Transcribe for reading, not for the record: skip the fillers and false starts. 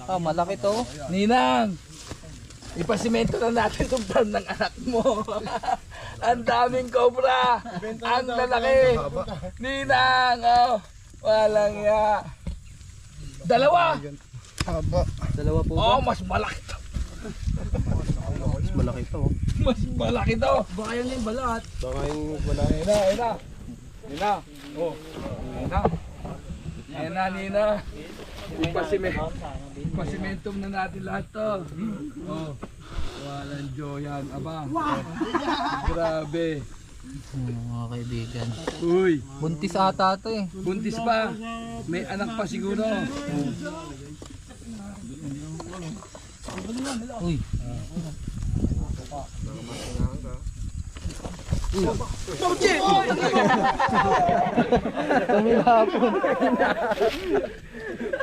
Ah, malaki to. Ninang, ipasimento na natin itong farm ng anak mo. Ang daming cobra. Ang lalaki. Ninang, oh. Walang ya. Dalawa. Dalawa po Oh, ba? mas malaki to. Mas malaki to. Mas malaki to. Baka yan yung balat. Nina. Nina. Oh. Nina. Nina, Nina. Ipasimentom na natin lahat to. Oh. Walang joyan. Aba. Grabe. Mga kaibigan. Uy. Buntis ata to eh. Buntis pa. May anak pa siguro. Uy. Tumilapon.